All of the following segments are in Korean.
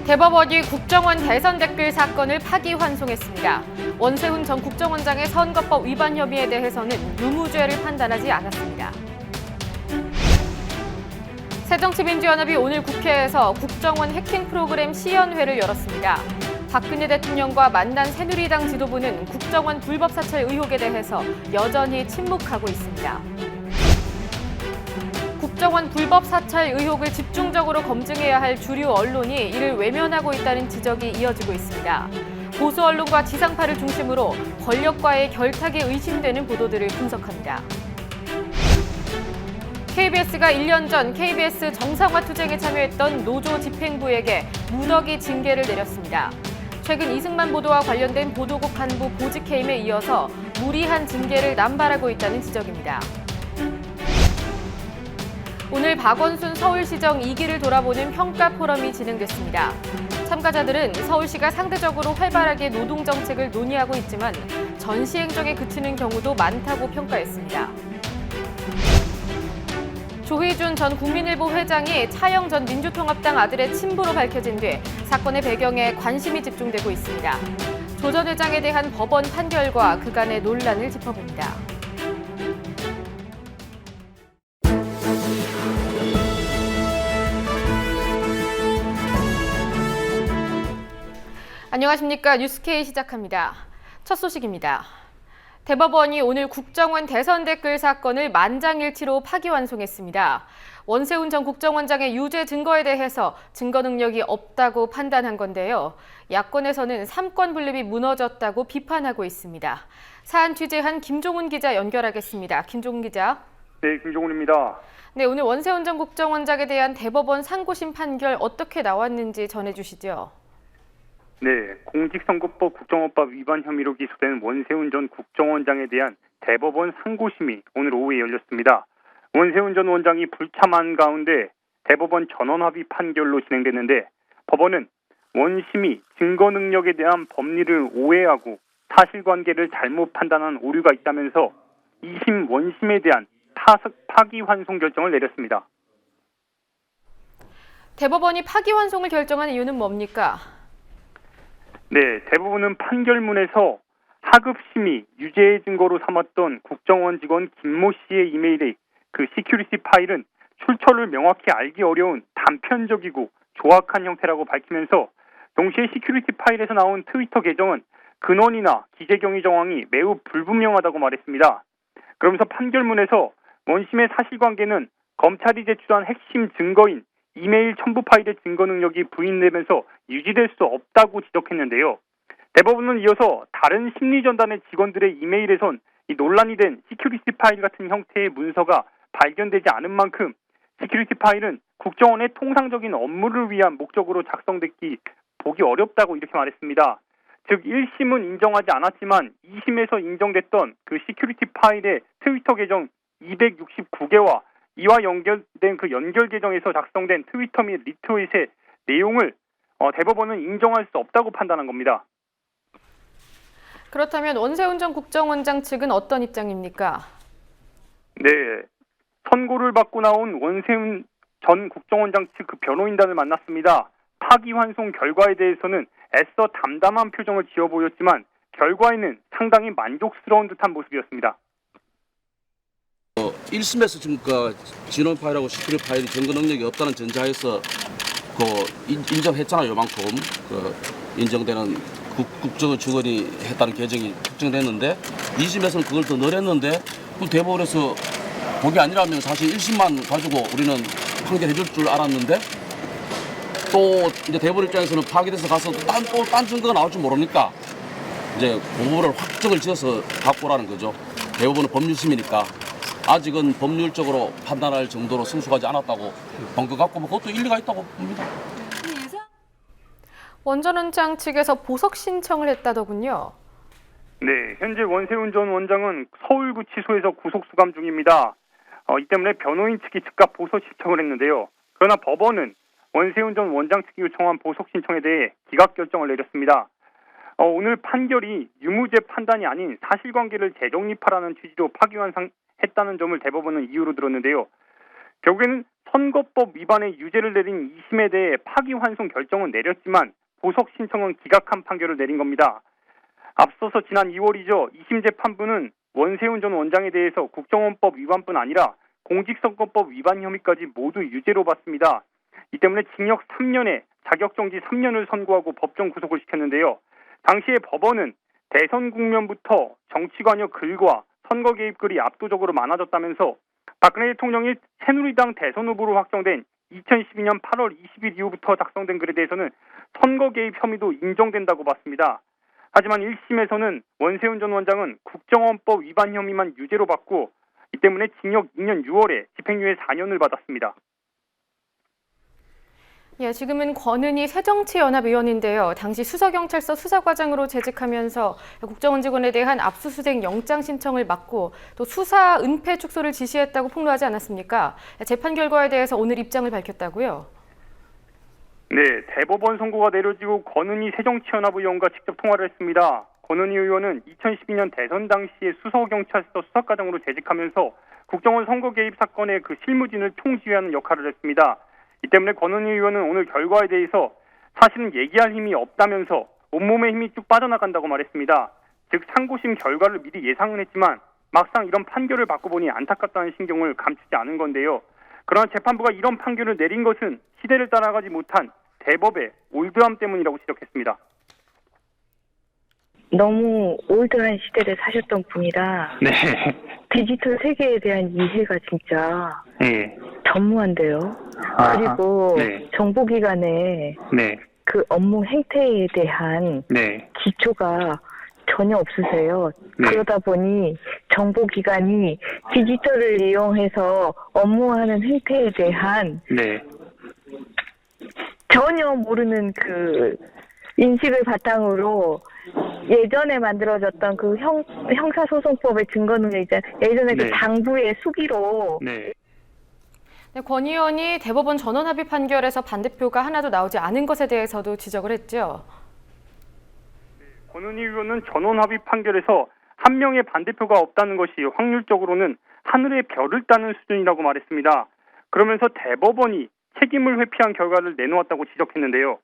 대법원이 국정원 대선 댓글 사건을 파기환송했습니다. 원세훈 전 국정원장의 선거법 위반 혐의에 대해서는 유무죄를 판단하지 않았습니다. 새정치민주연합이 오늘 국회에서 국정원 해킹 프로그램 시연회를 열었습니다. 박근혜 대통령과 만난 새누리당 지도부는 국정원 불법 사찰 의혹에 대해서 여전히 침묵하고 있습니다. 국정원 불법 사찰 의혹을 집중적으로 검증해야 할 주류 언론이 이를 외면하고 있다는 지적이 이어지고 있습니다. 보수 언론과 지상파를 중심으로 권력과의 결탁이 의심되는 보도들을 분석합니다. KBS가 1년 전 KBS 정상화 투쟁에 참여했던 노조 집행부에게 무더기 징계를 내렸습니다. 최근 이승만 보도와 관련된 보도국 간부 보직 해임에 이어서 무리한 징계를 남발하고 있다는 지적입니다. 오늘 박원순 서울시정 2기를 돌아보는 평가 포럼이 진행됐습니다. 참가자들은 서울시가 상대적으로 활발하게 노동정책을 논의하고 있지만 전시 행정에 그치는 경우도 많다고 평가했습니다. 조희준 전 국민일보 회장이 차영 전 민주통합당 아들의 친부로 밝혀진 뒤 사건의 배경에 관심이 집중되고 있습니다. 조 전 회장에 대한 법원 판결과 그간의 논란을 짚어봅니다. 안녕하십니까. 뉴스K 시작합니다. 첫 소식입니다. 대법원이 오늘 국정원 대선 댓글 사건을 만장일치로 파기환송했습니다. 원세훈 전 국정원장의 유죄 증거에 대해서 증거 능력이 없다고 판단한 건데요. 야권에서는 삼권 분립이 무너졌다고 비판하고 있습니다. 사안 취재한 김종훈 기자 연결하겠습니다. 김종훈 기자. 네, 김종훈입니다. 네, 오늘 원세훈 전 국정원장에 대한 대법원 상고심 판결 어떻게 나왔는지 전해주시죠. 네, 공직선거법 국정원법 위반 혐의로 기소된 원세훈 전 국정원장에 대한 대법원 상고심이 오늘 오후에 열렸습니다. 원세훈 전 원장이 불참한 가운데 대법원 전원합의 판결로 진행됐는데 법원은 원심이 증거 능력에 대한 법리를 오해하고 사실관계를 잘못 판단한 오류가 있다면서 2심 원심에 대한 파기환송 결정을 내렸습니다. 대법원이 파기환송을 결정한 이유는 뭡니까? 네, 대부분은 판결문에서 하급심이 유죄의 증거로 삼았던 국정원 직원 김모 씨의 이메일의 그 시큐리티 파일은 출처를 명확히 알기 어려운 단편적이고 조악한 형태라고 밝히면서 동시에 시큐리티 파일에서 나온 트위터 계정은 근원이나 기재경위 정황이 매우 불분명하다고 말했습니다. 그러면서 판결문에서 원심의 사실관계는 검찰이 제출한 핵심 증거인 이메일 첨부 파일의 증거 능력이 부인되면서 유지될 수 없다고 지적했는데요. 대법원은 이어서 다른 심리전단의 직원들의 이메일에선 이 논란이 된 시큐리티 파일 같은 형태의 문서가 발견되지 않은 만큼 시큐리티 파일은 국정원의 통상적인 업무를 위한 목적으로 작성됐기 보기 어렵다고 이렇게 말했습니다. 즉 1심은 인정하지 않았지만 2심에서 인정됐던 그 시큐리티 파일의 트위터 계정 269개와 이와 연결된 그 연결 계정에서 작성된 트위터 및 리트윗의 내용을 대법원은 인정할 수 없다고 판단한 겁니다. 그렇다면 원세훈 전 국정원장 측은 어떤 입장입니까? 네, 선고를 받고 나온 원세훈 전 국정원장 측 그 변호인단을 만났습니다. 파기환송 결과에 대해서는 애써 담담한 표정을 지어 보였지만 결과에는 상당히 만족스러운 듯한 모습이었습니다. 1심에서 지금까 진원 파일하고 시큐리티 파일이 증거 능력이 없다는 전제하에서 인정했잖아요. 요만큼 인정되는 국정원 직원이 했다는 계정이 특정됐는데 2심에서는 그걸 더 늘렸는데 그 대법원에서 그게 아니라면 사실 1심만 가지고 우리는 판결해 줄 줄 알았는데 또 이제 대법원 입장에서는 파기돼서 가서 딴 증거가 나올 줄 모르니까 이제 그 부분을 확정을 지어서 갖고 오라는 거죠. 대법원은 법률심이니까. 아직은 법률적으로 판단할 정도로 성숙하지 않았다고 본 것 같고 그것도 일리가 있다고 봅니다. 원 전 원장 측에서 보석 신청을 했다더군요. 네, 현재 원세훈 전 원장은 서울구치소에서 구속수감 중입니다. 이 때문에 변호인 측이 즉각 보석 신청을 했는데요. 그러나 법원은 원세훈 전 원장 측이 요청한 보석 신청에 대해 기각 결정을 내렸습니다. 오늘 판결이 유무죄 판단이 아닌 사실관계를 재정립하라는 취지로 파기환송했다는 점을 대법원은 이유로 들었는데요. 결국에는 선거법 위반의 유죄를 내린 2심에 대해 파기환송 결정은 내렸지만 보석 신청은 기각한 판결을 내린 겁니다. 앞서서 지난 2월이죠. 2심 재판부는 원세훈 전 원장에 대해서 국정원법 위반뿐 아니라 공직선거법 위반 혐의까지 모두 유죄로 봤습니다. 이 때문에 징역 3년에 자격정지 3년을 선고하고 법정 구속을 시켰는데요. 당시에 법원은 대선 국면부터 정치 관여 글과 선거 개입 글이 압도적으로 많아졌다면서 박근혜 대통령이 새누리당 대선 후보로 확정된 2012년 8월 20일 이후부터 작성된 글에 대해서는 선거 개입 혐의도 인정된다고 봤습니다. 하지만 1심에서는 원세훈 전 원장은 국정원법 위반 혐의만 유죄로 받고 이 때문에 징역 2년 6월에 집행유예 4년을 받았습니다. 예, 지금은 권은희 새정치연합의원인데요. 당시 수서경찰서 수사과장으로 재직하면서 국정원 직원에 대한 압수수색 영장 신청을 막고 또 수사 은폐 축소를 지시했다고 폭로하지 않았습니까? 재판 결과에 대해서 오늘 입장을 밝혔다고요? 네, 대법원 선고가 내려지고 권은희 새정치연합의원과 직접 통화를 했습니다. 권은희 의원은 2012년 대선 당시에 수서경찰서 수사과장으로 재직하면서 국정원 선거 개입 사건의 그 실무진을 총지휘하는 역할을 했습니다. 이 때문에 권은희 의원은 오늘 결과에 대해서 사실은 얘기할 힘이 없다면서 온몸의 힘이 쭉 빠져나간다고 말했습니다. 즉 상고심 결과를 미리 예상은 했지만 막상 이런 판결을 받고 보니 안타깝다는 심경을 감추지 않은 건데요. 그러나 재판부가 이런 판결을 내린 것은 시대를 따라가지 못한 대법의 올드함 때문이라고 지적했습니다. 너무 올드한 시대를 사셨던 분이라 네. 디지털 세계에 대한 이해가 진짜 네. 전무한데요. 그리고 네. 정보기관의 네. 그 업무 행태에 대한 네. 기초가 전혀 없으세요. 네. 그러다 보니 정보기관이 디지털을 이용해서 업무하는 행태에 대한 네. 전혀 모르는 그 인식을 바탕으로 예전에 만들어졌던 그 형사소송법의 증거는 이제 예전에 네. 그 당부의 수기로 네. 네, 권 의원이 대법원 전원합의 판결에서 반대표가 하나도 나오지 않은 것에 대해서도 지적을 했죠. 권은희 의원은 전원합의 판결에서 한 명의 반대표가 없다는 것이 확률적으로는 하늘의 별을 따는 수준이라고 말했습니다. 그러면서 대법원이 책임을 회피한 결과를 내놓았다고 지적했는데요.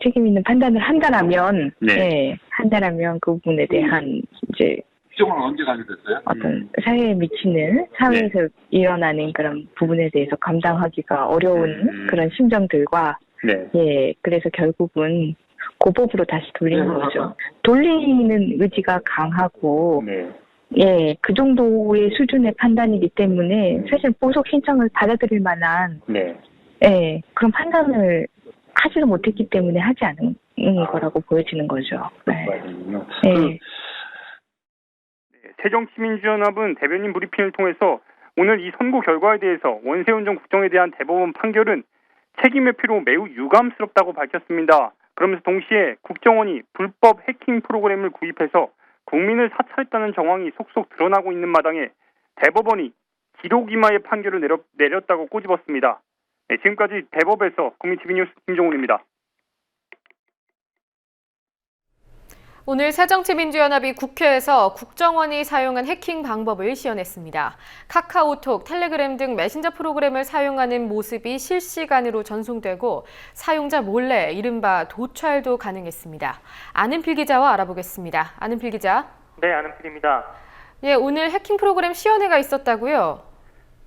책임 있는 판단을 한다라면, 네. 한다라면 그 부분에 대한 이제 규정은 언제 가져됐어요? 어떤 사회에 미치는 사회에서 일어나는 그런 부분에 대해서 감당하기가 어려운 그런 심정들과 네. 예, 그래서 결국은 고법으로 다시 돌린 거죠. 돌리는 의지가 강하고 네. 예, 그 정도의 수준의 판단이기 때문에 사실 보석 신청을 받아들일 만한 네. 예, 그런 판단을 하지를 못했기 때문에 하지 않은 거라고 보여지는 거죠. 네. 예. 새정치민주연합은 대변인 브리핑을 통해서 오늘 이 선고 결과에 대해서 원세훈 전 국정에 대한 대법원 판결은 책임 회피로 매우 유감스럽다고 밝혔습니다. 그러면서 동시에 국정원이 불법 해킹 프로그램을 구입해서 국민을 사찰했다는 정황이 속속 드러나고 있는 마당에 대법원이 기록임하의 판결을 내렸다고 꼬집었습니다. 네, 지금까지 대법에서 국민TV뉴스 김종훈입니다. 오늘 새정치민주연합이 국회에서 국정원이 사용한 해킹 방법을 시연했습니다. 카카오톡, 텔레그램 등 메신저 프로그램을 사용하는 모습이 실시간으로 전송되고 사용자 몰래 이른바 도찰도 가능했습니다. 아는필 기자와 알아보겠습니다. 아는필 기자. 네, 아는필입니다. 예, 오늘 해킹 프로그램 시연회가 있었다고요?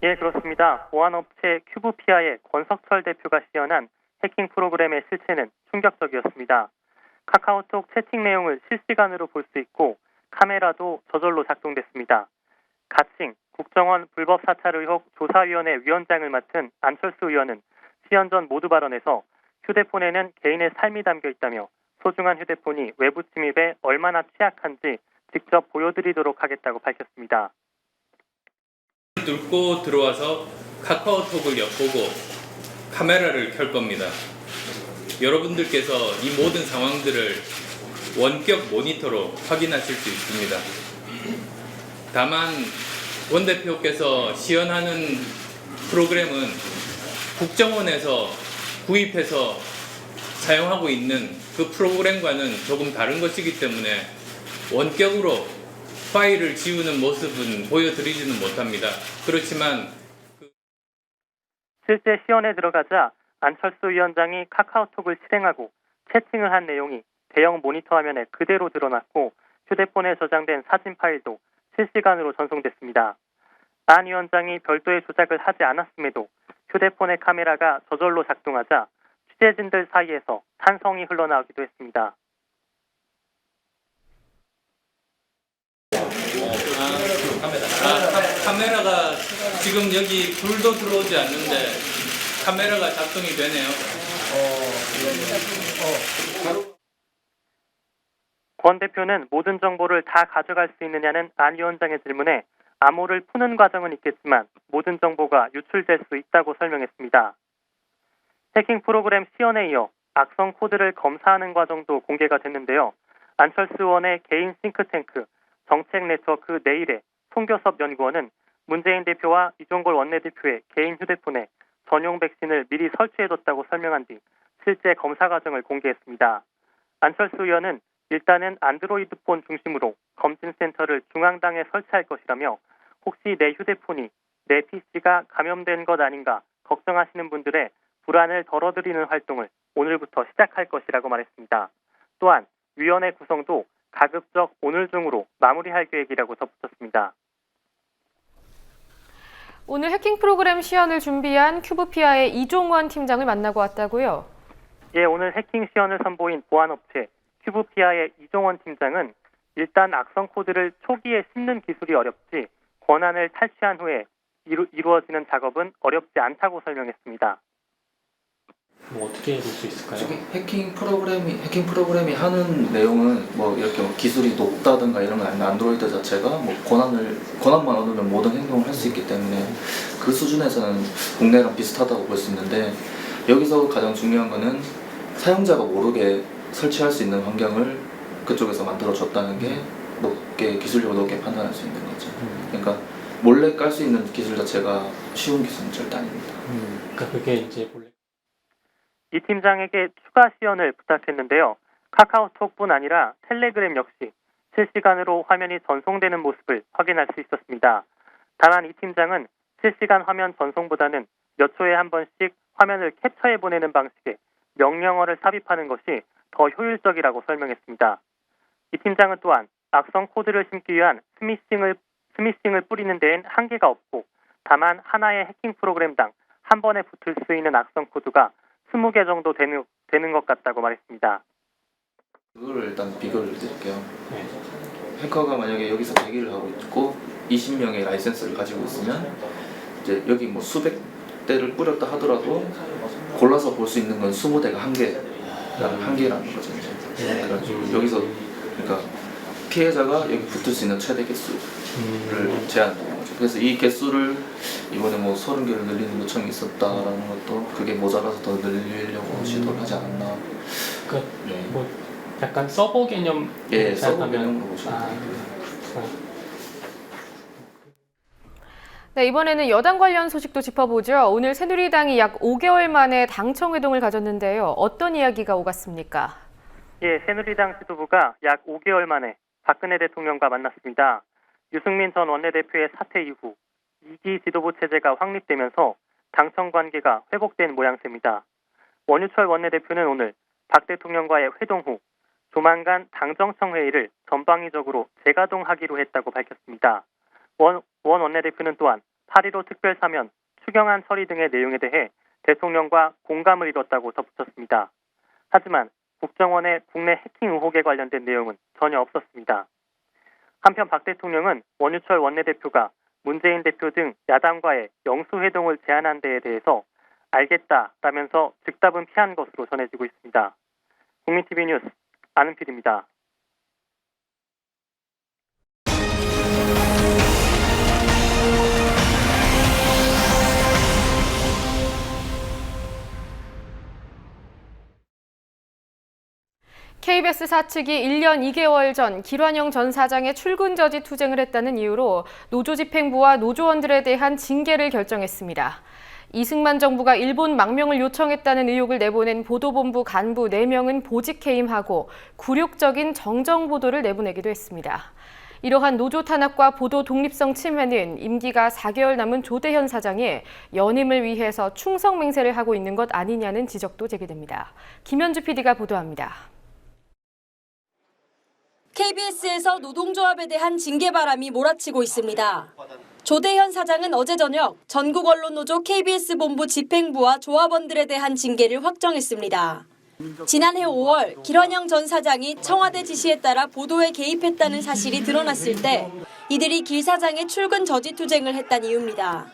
예, 그렇습니다. 보안업체 큐브피아의 권석철 대표가 시연한 해킹 프로그램의 실체는 충격적이었습니다. 카카오톡 채팅 내용을 실시간으로 볼 수 있고 카메라도 저절로 작동됐습니다. 가칭 국정원 불법 사찰 의혹 조사위원회 위원장을 맡은 안철수 의원은 시연 전 모두 발언에서 휴대폰에는 개인의 삶이 담겨 있다며 소중한 휴대폰이 외부 침입에 얼마나 취약한지 직접 보여드리도록 하겠다고 밝혔습니다. 뚫고 들어와서 카카오톡을 엿보고 카메라를 켤 겁니다. 여러분들께서 이 모든 상황들을 원격 모니터로 확인하실 수 있습니다. 다만 원 대표께서 시연하는 프로그램은 국정원에서 구입해서 사용하고 있는 그 프로그램과는 조금 다른 것이기 때문에 원격으로 파일을 지우는 모습은 보여드리지는 못합니다. 그렇지만 실제 시연에 들어가자 안철수 위원장이 카카오톡을 실행하고 채팅을 한 내용이 대형 모니터 화면에 그대로 드러났고 휴대폰에 저장된 사진 파일도 실시간으로 전송됐습니다. 안 위원장이 별도의 조작을 하지 않았음에도 휴대폰의 카메라가 저절로 작동하자 취재진들 사이에서 찬성이 흘러나오기도 했습니다. 카메라가 지금 여기 불도 들어오지 않는데 카메라가 작동이 되네요. 권 대표는 모든 정보를 다 가져갈 수 있느냐는 안 위원장의 질문에 암호를 푸는 과정은 있겠지만 모든 정보가 유출될 수 있다고 설명했습니다. 해킹 프로그램 시연에 이어 악성 코드를 검사하는 과정도 공개가 됐는데요. 안철수 의원의 개인 싱크탱크 정책 네트워크 내일의 송교섭 연구원은 문재인 대표와 이종걸 원내대표의 개인 휴대폰에 전용 백신을 미리 설치해뒀다고 설명한 뒤 실제 검사 과정을 공개했습니다. 안철수 의원은 일단은 안드로이드폰 중심으로 검진센터를 중앙당에 설치할 것이라며 혹시 내 휴대폰이 내 PC가 감염된 것 아닌가 걱정하시는 분들의 불안을 덜어드리는 활동을 오늘부터 시작할 것이라고 말했습니다. 또한 위원회 구성도 가급적 오늘 중으로 마무리할 계획이라고 덧붙였습니다. 오늘 해킹 프로그램 시연을 준비한 큐브피아의 이종원 팀장을 만나고 왔다고요? 예, 오늘 해킹 시연을 선보인 보안업체 큐브피아의 이종원 팀장은 일단 악성 코드를 초기에 씹는 기술이 어렵지 권한을 탈취한 후에 이루어지는 작업은 어렵지 않다고 설명했습니다. 어떻게 볼 수 있을까요? 지금 해킹 프로그램이 하는 내용은 뭐 이렇게 뭐 기술이 높다든가 이런 건 아니면 안드로이드 자체가 뭐 권한만 얻으면 모든 행동을 할 수 있기 때문에 그 수준에서는 국내랑 비슷하다고 볼 수 있는데 여기서 가장 중요한 거는 사용자가 모르게 설치할 수 있는 환경을 그쪽에서 만들어줬다는 게 기술력을 높게 판단할 수 있는 거죠. 그러니까 몰래 깔 수 있는 기술 자체가 쉬운 기술은 절대 아닙니다. 그러니까 그게 이제 원래 이 팀장에게 추가 시연을 부탁했는데요. 카카오톡뿐 아니라 텔레그램 역시 실시간으로 화면이 전송되는 모습을 확인할 수 있었습니다. 다만 이 팀장은 실시간 화면 전송보다는 몇 초에 한 번씩 화면을 캡처해 보내는 방식의 명령어를 삽입하는 것이 더 효율적이라고 설명했습니다. 이 팀장은 또한 악성 코드를 심기 위한 스미싱을 뿌리는 데엔 한계가 없고 다만 하나의 해킹 프로그램당 한 번에 붙을 수 있는 악성 코드가 20개 정도 되는 것 같다고 말했습니다. 그걸 일단 비교를 드릴게요. 해커가 만약에 여기서 대기를 하고 있고 20명의 라이센스를 가지고 있으면 이제 여기 뭐 수백 대를 뿌렸다 하더라도 골라서 볼 수 있는 건 20대가 한계라는 거죠. 그래가지고 여기서 그러니까 피해자가 여기 붙을 수 있는 최대 개수를 제한하는 거죠. 그래서 이 개수를 이번에 뭐 30개를 늘리는 요청이 있었다라는 것도 그게 모자라서 더 늘리려고 시도를 하지 않았나. 네. 뭐 약간 서버 개념 서버 개념으로 보시면 됩니다. 네, 이번에는 여당 관련 소식도 짚어보죠. 오늘 새누리당이 약 5개월 만에 당청회동을 가졌는데요. 어떤 이야기가 오갔습니까? 예, 새누리당 지도부가 약 5개월 만에 박근혜 대통령과 만났습니다. 유승민 전 원내대표의 사퇴 이후 2기 지도부 체제가 확립되면서 당청 관계가 회복된 모양새입니다. 원유철 원내대표는 오늘 박 대통령과의 회동 후 조만간 당정청 회의를 전방위적으로 재가동하기로 했다고 밝혔습니다. 원 원내대표는 또한 8.15 특별사면, 추경안 처리 등의 내용에 대해 대통령과 공감을 이뤘다고 덧붙였습니다. 하지만 국정원의 국내 해킹 의혹에 관련된 내용은 전혀 없었습니다. 한편 박 대통령은 원유철 원내대표가 문재인 대표 등 야당과의 영수회동을 제안한 데에 대해서 알겠다라면서 즉답은 피한 것으로 전해지고 있습니다. 국민TV 뉴스 안은필입니다. KBS 사측이 1년 2개월 전 길환영 전 사장의 출근 저지 투쟁을 했다는 이유로 노조집행부와 노조원들에 대한 징계를 결정했습니다. 이승만 정부가 일본 망명을 요청했다는 의혹을 내보낸 보도본부 간부 4명은 보직해임하고 굴욕적인 정정 보도를 내보내기도 했습니다. 이러한 노조 탄압과 보도 독립성 침해는 임기가 4개월 남은 조대현 사장이 연임을 위해서 충성 맹세를 하고 있는 것 아니냐는 지적도 제기됩니다. 김현주 PD가 보도합니다. KBS에서 노동조합에 대한 징계 바람이 몰아치고 있습니다. 조대현 사장은 어제 저녁 전국 언론노조 KBS 본부 집행부와 조합원들에 대한 징계를 확정했습니다. 지난해 5월 길환영 전 사장이 청와대 지시에 따라 보도에 개입했다는 사실이 드러났을 때 이들이 길 사장의 출근 저지 투쟁을 했단 이유입니다.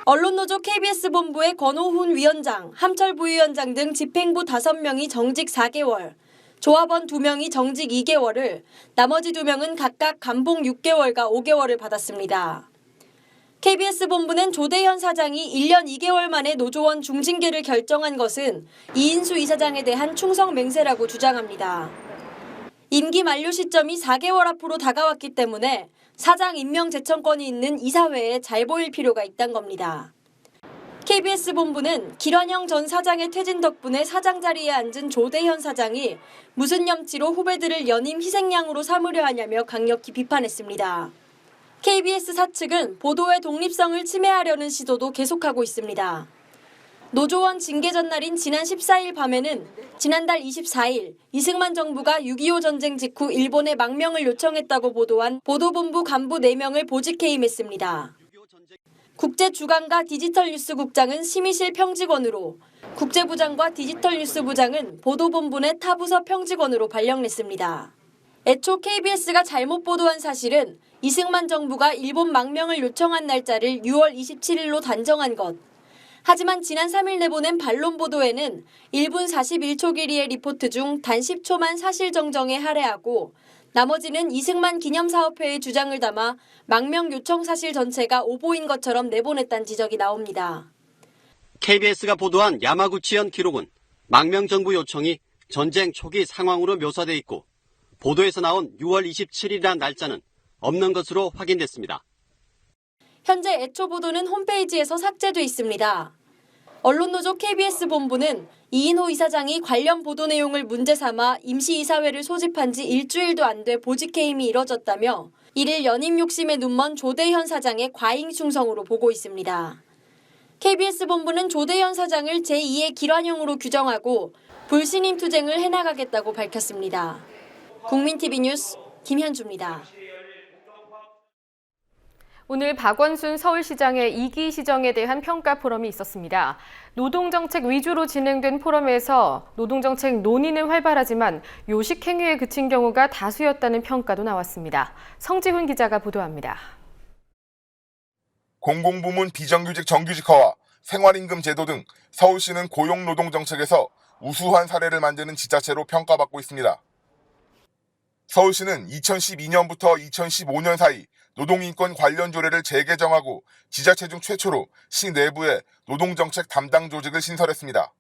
언론노조 KBS 본부의 권오훈 위원장, 함철 부위원장 등 집행부 5명이 정직 4개월, 조합원 2명이 정직 2개월을, 나머지 2명은 각각 감봉 6개월과 5개월을 받았습니다. KBS 본부는 조대현 사장이 1년 2개월 만에 노조원 중징계를 결정한 것은 이인수 이사장에 대한 충성 맹세라고 주장합니다. 임기 만료 시점이 4개월 앞으로 다가왔기 때문에 사장 임명 제청권이 있는 이사회에 잘 보일 필요가 있다는 겁니다. KBS 본부는 길환영 전 사장의 퇴진 덕분에 사장 자리에 앉은 조대현 사장이 무슨 염치로 후배들을 연임 희생양으로 삼으려 하냐며 강력히 비판했습니다. KBS 사측은 보도의 독립성을 침해하려는 시도도 계속하고 있습니다. 노조원 징계 전날인 지난 14일 밤에는 지난달 24일 이승만 정부가 6.25 전쟁 직후 일본에 망명을 요청했다고 보도한 보도본부 간부 4명을 보직 해임했습니다. 국제주간과 디지털뉴스국장은 심의실 평직원으로, 국제부장과 디지털뉴스부장은 보도본부 내 타부서 평직원으로 발령냈습니다. 애초 KBS가 잘못 보도한 사실은 이승만 정부가 일본 망명을 요청한 날짜를 6월 27일로 단정한 것. 하지만 지난 3일 내보낸 반론 보도에는 1분 41초 길이의 리포트 중 단 10초만 사실 정정에 할애하고 나머지는 이승만 기념사업회의 주장을 담아 망명 요청 사실 전체가 오보인 것처럼 내보냈다는 지적이 나옵니다. KBS가 보도한 야마구치현 기록은 망명 정부 요청이 전쟁 초기 상황으로 묘사돼 있고 보도에서 나온 6월 27일이라는 날짜는 없는 것으로 확인됐습니다. 현재 애초 보도는 홈페이지에서 삭제돼 있습니다. 언론노조 KBS 본부는 이인호 이사장이 관련 보도 내용을 문제 삼아 임시이사회를 소집한 지 일주일도 안 돼 보직해임이 이뤄졌다며 이를 연임 욕심에 눈먼 조대현 사장의 과잉 충성으로 보고 있습니다. KBS 본부는 조대현 사장을 제2의 길환영으로 규정하고 불신임 투쟁을 해나가겠다고 밝혔습니다. 국민TV 뉴스 김현주입니다. 오늘 박원순 서울시장의 2기 시정에 대한 평가 포럼이 있었습니다. 노동정책 위주로 진행된 포럼에서 노동정책 논의는 활발하지만 요식행위에 그친 경우가 다수였다는 평가도 나왔습니다. 성지훈 기자가 보도합니다. 공공부문 비정규직 정규직화와 생활임금 제도 등 서울시는 고용노동정책에서 우수한 사례를 만드는 지자체로 평가받고 있습니다. 서울시는 2012년부터 2015년 사이 노동인권 관련 조례를 재개정하고 지자체 중 최초로 시 내부에 노동정책 담당 조직을 신설했습니다.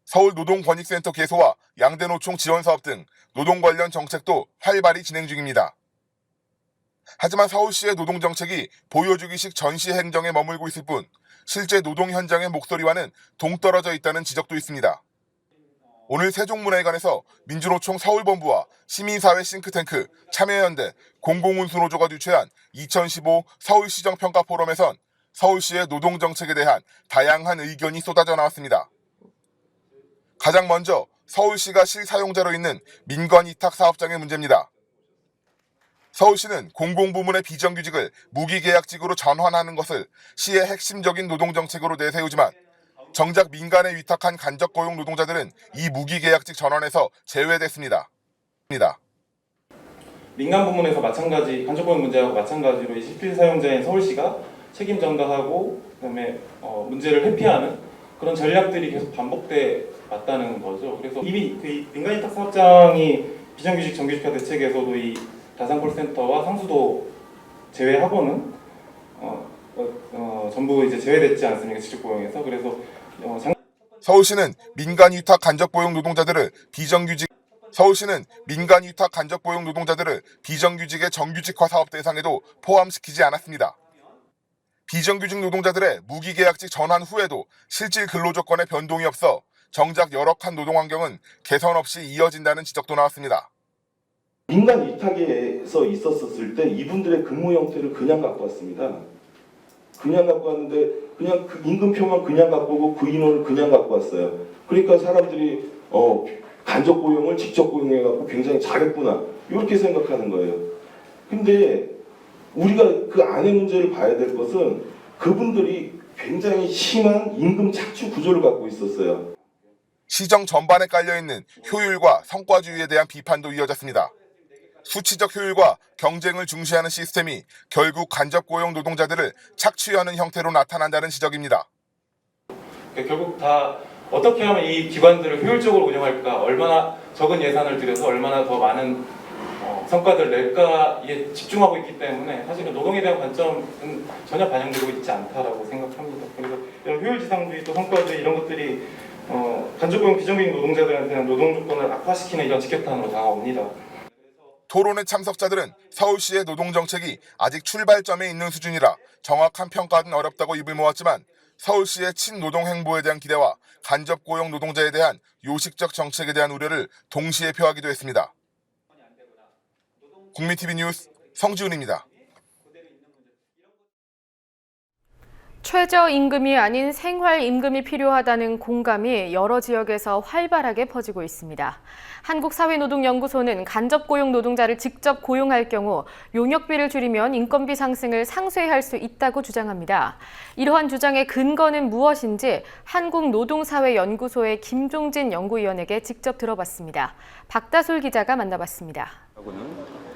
서울노동권익센터 개소와 양대노총 지원사업 등 노동 관련 정책도 활발히 진행 중입니다. 하지만 서울시의 노동정책이 보여주기식 전시 행정에 머물고 있을 뿐 실제 노동 현장의 목소리와는 동떨어져 있다는 지적도 있습니다. 오늘 세종문화회관에서 민주노총 서울본부와 시민사회 싱크탱크, 참여연대, 공공운수노조가 주최한 2015 서울시정 평가 포럼에선 서울시의 노동정책에 대한 다양한 의견이 쏟아져 나왔습니다. 가장 먼저 서울시가 실사용자로 있는 민관위탁사업장의 문제입니다. 서울시는 공공부문의 비정규직을 무기계약직으로 전환하는 것을 시의 핵심적인 노동정책으로 내세우지만 정작 민간에 위탁한 간접고용 노동자들은 이 무기계약직 전환에서 제외됐습니다. 민간 부문에서 마찬가지 간접고용 문제하고 마찬가지로 이 실사용자인 서울시가 책임 전가하고 그다음에 문제를 회피하는 그런 전략들이 계속 반복돼 왔다는 거죠. 그래서 이미 그 민간위탁 사업장이 비정규직 정규직화 대책에서도 이 다산콜센터와 상수도 제외하고는 전부 이제 제외됐지 않습니까? 지적고용에서. 그래서 서울시는 민간 위탁 간접고용 노동자들을 비정규직의 정규직화 사업 대상에도 포함시키지 않았습니다. 비정규직 노동자들의 무기계약직 전환 후에도 실질 근로조건의 변동이 없어 정작 열악한 노동환경은 개선 없이 이어진다는 지적도 나왔습니다. 민간 위탁에서 있었을 때 이분들의 근무 형태를 그냥 갖고 왔습니다. 그냥 갖고 왔는데 그냥 그 임금표만 그냥 갖고 오고 그 인원을 그냥 갖고 왔어요. 그러니까 사람들이 간접 고용을 직접 고용해갖고 굉장히 잘했구나 이렇게 생각하는 거예요. 근데 우리가 그 안의 문제를 봐야 될 것은 그분들이 굉장히 심한 임금 착취 구조를 갖고 있었어요. 시정 전반에 깔려있는 효율과 성과주의에 대한 비판도 이어졌습니다. 수치적 효율과 경쟁을 중시하는 시스템이 결국 간접고용 노동자들을 착취하는 형태로 나타난다는 지적입니다. 결국 다 어떻게 하면 이 기관들을 효율적으로 운영할까, 얼마나 적은 예산을 들여서 얼마나 더 많은 성과들을 낼까에 집중하고 있기 때문에 사실은 노동에 대한 관점은 전혀 반영되고 있지 않다라고 생각합니다. 그래서 이런 효율지상주의 또 성과주의 이런 것들이 간접고용 비정규직 노동자들한테는 노동 조건을 악화시키는 이런 직격탄으로 다가옵니다. 토론회 참석자들은 서울시의 노동정책이 아직 출발점에 있는 수준이라 정확한 평가는 어렵다고 입을 모았지만 서울시의 친노동 행보에 대한 기대와 간접고용 노동자에 대한 요식적 정책에 대한 우려를 동시에 표하기도 했습니다. 국민TV 뉴스 성지훈입니다. 최저임금이 아닌 생활임금이 필요하다는 공감이 여러 지역에서 활발하게 퍼지고 있습니다. 한국사회노동연구소는 간접고용 노동자를 직접 고용할 경우 용역비를 줄이면 인건비 상승을 상쇄할 수 있다고 주장합니다. 이러한 주장의 근거는 무엇인지 한국노동사회연구소의 김종진 연구위원에게 직접 들어봤습니다. 박다솔 기자가 만나봤습니다.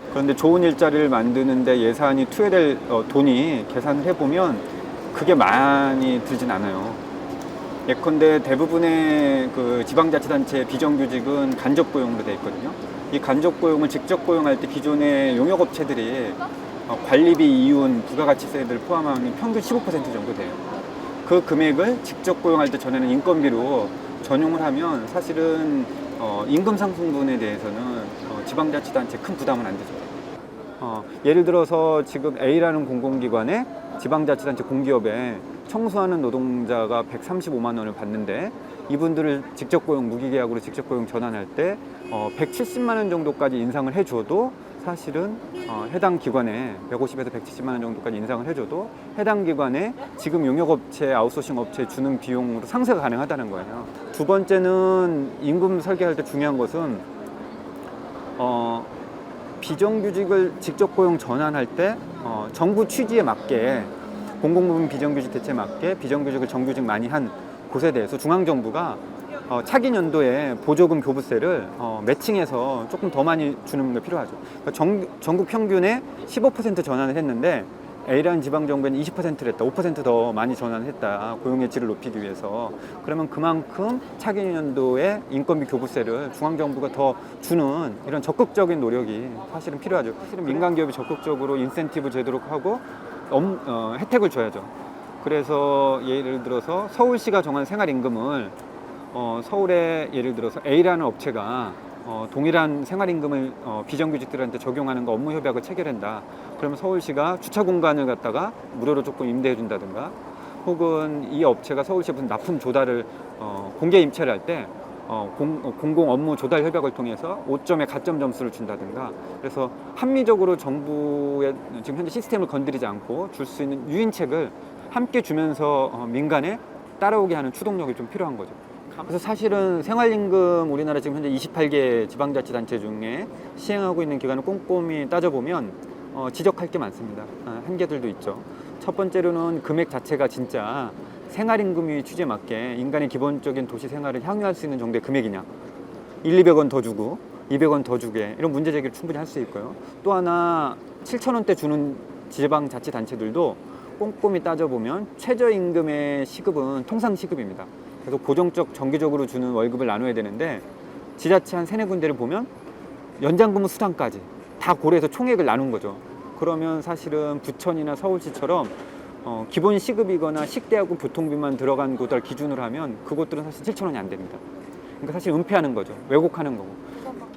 그런데 좋은 일자리를 만드는 데 예산이 투여될 돈이 계산을 해보면 그게 많이 들진 않아요. 예컨대 대부분의 그 지방자치단체 비정규직은 간접고용으로 돼 있거든요. 이 간접고용을 직접 고용할 때 기존의 용역업체들이 관리비, 이윤, 부가가치세를 포함하면 평균 15% 정도 돼요. 그 금액을 직접 고용할 때 전에는 인건비로 전용을 하면 사실은 임금 상승분에 대해서는 지방자치단체에 큰 부담은 안 되죠. 예를 들어서 지금 A라는 공공기관에 지방자치단체 공기업에 청소하는 노동자가 135만 원을 받는데 이분들을 직접 고용, 무기계약으로 직접 고용 전환할 때 170만 원 정도까지 인상을 해줘도 사실은 해당 기관에 150에서 170만 원 정도까지 인상을 해줘도 해당 기관에 지금 용역업체, 아웃소싱 업체에 주는 비용으로 상쇄가 가능하다는 거예요. 두 번째는 임금 설계할 때 중요한 것은 비정규직을 직접 고용 전환할 때 정부 취지에 맞게 공공부문 비정규직 대체에 맞게 비정규직을 정규직 많이 한 곳에 대해서 중앙정부가 차기 연도에 보조금 교부세를 매칭해서 조금 더 많이 주는 게 필요하죠. 그러니까 전국 평균에 15% 전환을 했는데 A라는 지방정부에는 20%를 했다, 5% 더 많이 전환을 했다, 고용의 질을 높이기 위해서. 그러면 그만큼 차기 연도에 인건비 교부세를 중앙정부가 더 주는 이런 적극적인 노력이 사실은 필요하죠. 사실은 민간기업이 적극적으로 인센티브 제도로 하고 혜택을 줘야죠. 그래서 예를 들어서 서울시가 정한 생활임금을 서울에 예를 들어서 A라는 업체가 동일한 생활임금을 비정규직들한테 적용하는 거 업무 협약을 체결한다. 그러면 서울시가 주차 공간을 갖다가 무료로 조금 임대해 준다든가, 혹은 이 업체가 서울시에 무슨 납품 조달을 공개 임차를 할 때 공공 업무 조달 협약을 통해서 5점의 가점 점수를 준다든가, 그래서 합리적으로 정부의 지금 현재 시스템을 건드리지 않고 줄 수 있는 유인책을 함께 주면서 민간에 따라오게 하는 추동력이 좀 필요한 거죠. 그래서 사실은 생활임금 우리나라 지금 현재 28개 지방자치단체 중에 시행하고 있는 기관을 꼼꼼히 따져보면 지적할 게 많습니다. 한계들도 있죠. 첫 번째로는 금액 자체가 진짜 생활임금이 취지에 맞게 인간의 기본적인 도시 생활을 향유할 수 있는 정도의 금액이냐, 100~200원 더 주고 200원 더 주게, 이런 문제 제기를 충분히 할 수 있고요. 또 하나 7,000원대 주는 지방자치단체들도 꼼꼼히 따져보면 최저임금의 시급은 통상시급입니다. 그래서 고정적 정기적으로 주는 월급을 나눠야 되는데 지자체 한 3~4군데를 보면 연장근무 수당까지 다 고려해서 총액을 나눈 거죠. 그러면 사실은 부천이나 서울시처럼 기본 시급이거나 식대하고 교통비만 들어간 곳을 기준으로 하면 그곳들은 사실 7,000원이 안 됩니다. 그러니까 사실 은폐하는 거죠. 왜곡하는 거고.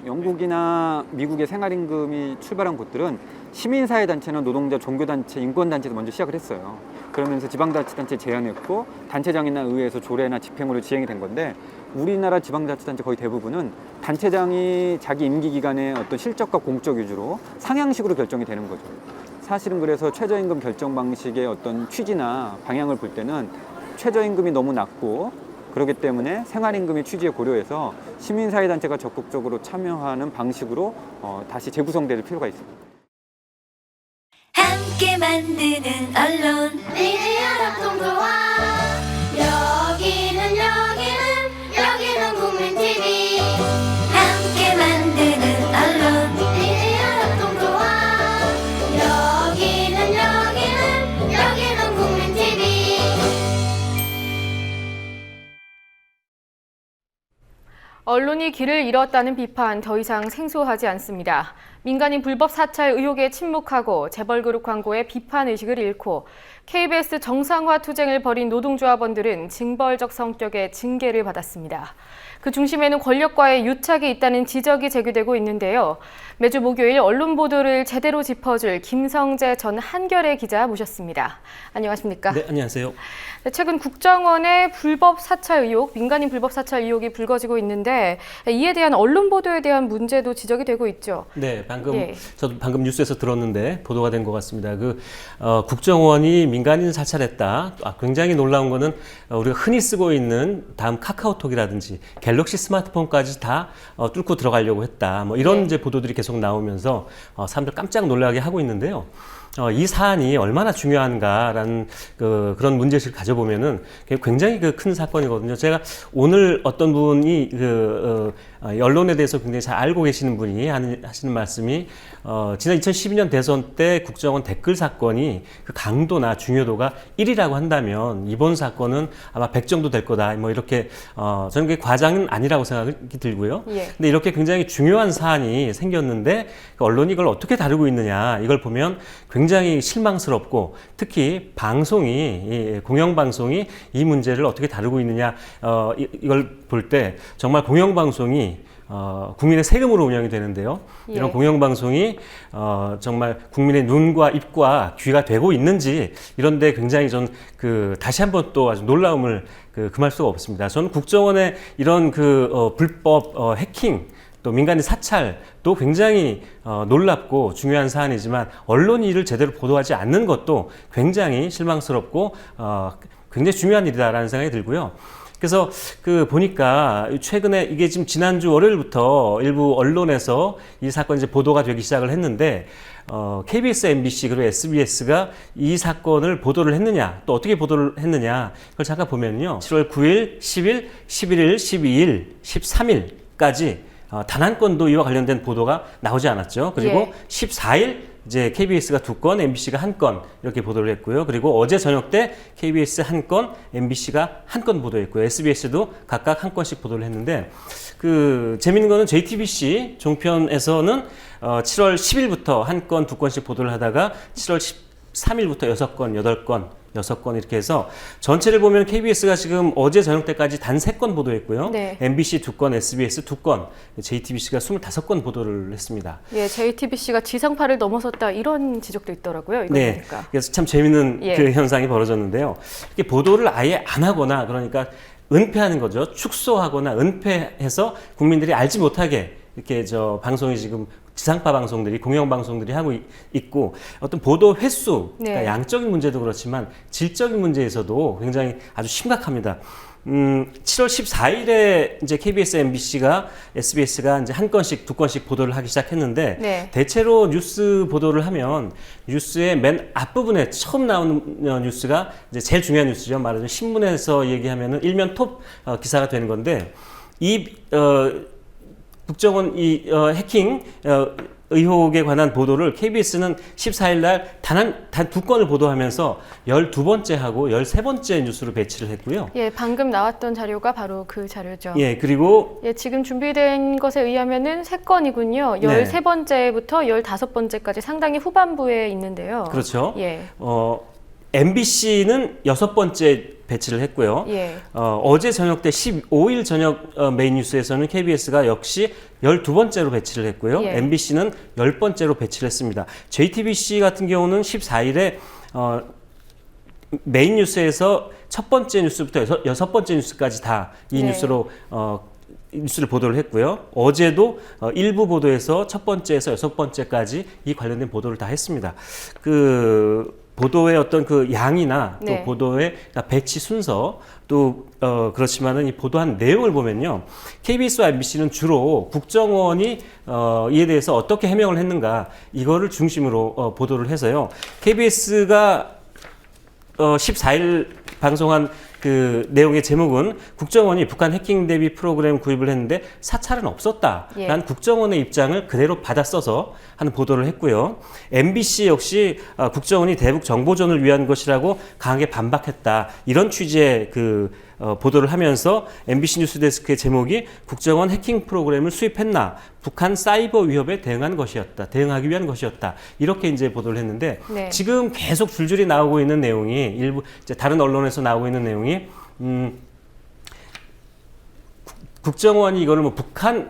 영국이나 미국의 생활임금이 출발한 곳들은 시민사회단체나 노동자, 종교단체, 인권단체도 먼저 시작을 했어요. 그러면서 지방자치단체 제안했고 단체장이나 의회에서 조례나 집행으로 지행이 된 건데 우리나라 지방자치단체 거의 대부분은 단체장이 자기 임기 기간의 어떤 실적과 공적 위주로 상향식으로 결정이 되는 거죠. 사실은 그래서 최저임금 결정 방식의 어떤 취지나 방향을 볼 때는 최저임금이 너무 낮고 그렇기 때문에 생활임금의 취지에 고려해서 시민사회단체가 적극적으로 참여하는 방식으로 다시 재구성될 필요가 있습니다. 함께 만드는 언론 미디어 동조와 여기는 국민 TV 함께 만드는 언론 미디어 동조와 여기는 국민 TV. 언론이 길을 잃었다는 비판 더 이상 생소하지 않습니다. 민간인 불법 사찰 의혹에 침묵하고 재벌그룹 광고에 비판의식을 잃고 KBS 정상화 투쟁을 벌인 노동조합원들은 징벌적 성격의 징계를 받았습니다. 그 중심에는 권력과의 유착이 있다는 지적이 제기되고 있는데요. 매주 목요일 언론 보도를 제대로 짚어줄 김성재 전 한겨레 기자 모셨습니다. 안녕하십니까? 네, 안녕하세요. 최근 국정원의 불법 사찰 의혹, 민간인 불법 사찰 의혹이 불거지고 있는데 이에 대한 언론 보도에 대한 문제도 지적이 되고 있죠. 네, 저도 방금 뉴스에서 들었는데 보도가 된 것 같습니다. 국정원이 민간인 사찰했다. 굉장히 놀라운 거는 우리가 흔히 쓰고 있는 다음 카카오톡이라든지 갤럭시 스마트폰까지 다 뚫고 들어가려고 했다. 뭐 이런 이제 보도들이 계속 나오면서 사람들 깜짝 놀라게 하고 있는데요. 이 사안이 얼마나 중요한가라는 그런 문제의식을 가져보면은 굉장히 큰 사건이거든요. 제가 오늘 어떤 분이 언론에 대해서 굉장히 잘 알고 계시는 분이 하시는 말씀이 지난 2012년 대선 때 국정원 댓글 사건이 그 강도나 중요도가 1이라고 한다면 이번 사건은 아마 100 정도 될 거다. 뭐 이렇게 저는 그게 과장은 아니라고 생각이 들고요. 예. 근데 이렇게 굉장히 중요한 사안이 생겼는데 언론이 이걸 어떻게 다루고 있느냐 이걸 보면 굉장히 실망스럽고 특히 공영방송이 이 문제를 어떻게 다루고 있느냐 이걸 볼 때 정말 공영방송이 국민의 세금으로 운영이 되는데요. 예. 이런 공영방송이 정말 국민의 눈과 입과 귀가 되고 있는지 이런데 굉장히 다시 한번 또 아주 놀라움을 금할 수가 없습니다. 저는 국정원의 이런 불법 해킹 또 민간인 사찰도 굉장히 놀랍고 중요한 사안이지만 언론이 이를 제대로 보도하지 않는 것도 굉장히 실망스럽고 굉장히 중요한 일이다라는 생각이 들고요. 그래서 보니까 최근에 이게 지금 지난주 월요일부터 일부 언론에서 이 사건이 이제 보도가 되기 시작을 했는데 KBS, MBC 그리고 SBS가 이 사건을 보도를 했느냐 또 어떻게 보도를 했느냐 그걸 잠깐 보면요. 7월 9일, 10일, 11일, 12일, 13일까지 단 한 건도 이와 관련된 보도가 나오지 않았죠. 그리고 14일 이제 KBS가 2건, MBC가 1건 이렇게 보도를 했고요. 그리고 어제 저녁 때 KBS 1건, MBC가 1건 보도했고요. SBS도 각각 1건씩 보도를 했는데 재밌는 거는 JTBC 종편에서는 7월 10일부터 1건, 2건씩 보도를 하다가 7월 13일부터 6건, 8건 6건 이렇게 해서 전체를 보면 KBS가 지금 어제 저녁 때까지 단 3건 보도했고요. 네. MBC 2건, SBS 2건, JTBC가 25건 보도를 했습니다. 예, JTBC가 지상파를 넘어섰다 이런 지적도 있더라고요. 이거 네, 보니까. 그래서 참 재밌는 예. 현상이 벌어졌는데요. 이렇게 보도를 아예 안 하거나 그러니까 은폐하는 거죠. 축소하거나 은폐해서 국민들이 알지 못하게 이렇게 방송이 지금 지상파 방송들이 공영방송들이 하고 있고 어떤 보도 횟수 그러니까 양적인 문제도 그렇지만 질적인 문제에서도 굉장히 아주 심각합니다. 7월 14일에 이제 KBS, MBC가 SBS가 이제 1건씩 2건씩 보도를 하기 시작했는데 대체로 뉴스 보도를 하면 뉴스의 맨 앞부분에 처음 나오는 뉴스가 이제 제일 중요한 뉴스죠. 말하자면 신문에서 얘기하면은 일면 톱 기사가 되는 건데 국정원 해킹 의혹에 관한 보도를 KBS는 14일 날 단 2건을 보도하면서 12번째 하고 13번째 뉴스로 배치를 했고요. 예, 방금 나왔던 자료가 바로 그 자료죠. 예, 그리고 지금 준비된 것에 의하면은 3건이군요. 13번째부터 15번째까지 상당히 후반부에 있는데요. 그렇죠. 예. MBC는 6번째 배치를 했고요. 예. 어제 저녁 때 15일 저녁 메인 뉴스에서는 KBS가 역시 12번째로 배치를 했고요. 예. MBC는 10번째로 배치를 했습니다. JTBC 같은 경우는 14일에 메인 뉴스에서 첫 번째 뉴스부터 여섯 번째 뉴스까지 다 이 네. 뉴스로 뉴스를 보도를 했고요. 어제도 일부 보도에서 첫 번째에서 여섯 번째까지 이 관련된 보도를 다 했습니다. 그 보도의 어떤 그 양이나 또 네. 보도의 배치 순서 또 그렇지만은 이 보도한 내용을 보면요. KBS와 MBC는 주로 국정원이 이에 대해서 어떻게 해명을 했는가 이거를 중심으로 보도를 해서요. KBS가 14일 방송한 그 내용의 제목은 국정원이 북한 해킹 대비 프로그램 구입을 했는데 사찰은 없었다라는 예. 국정원의 입장을 그대로 받아 써서 하는 보도를 했고요. MBC 역시 국정원이 대북 정보전을 위한 것이라고 강하게 반박했다. 이런 취지의 그 보도를 하면서 MBC 뉴스데스크의 제목이 국정원 해킹 프로그램을 수입했나 북한 사이버 위협에 대응하기 위한 것이었다. 이렇게 이제 보도를 했는데 네. 지금 계속 줄줄이 나오고 있는 내용이 일부 이제 다른 언론에서 나오고 있는 내용이 국정원이 이거를 뭐 북한에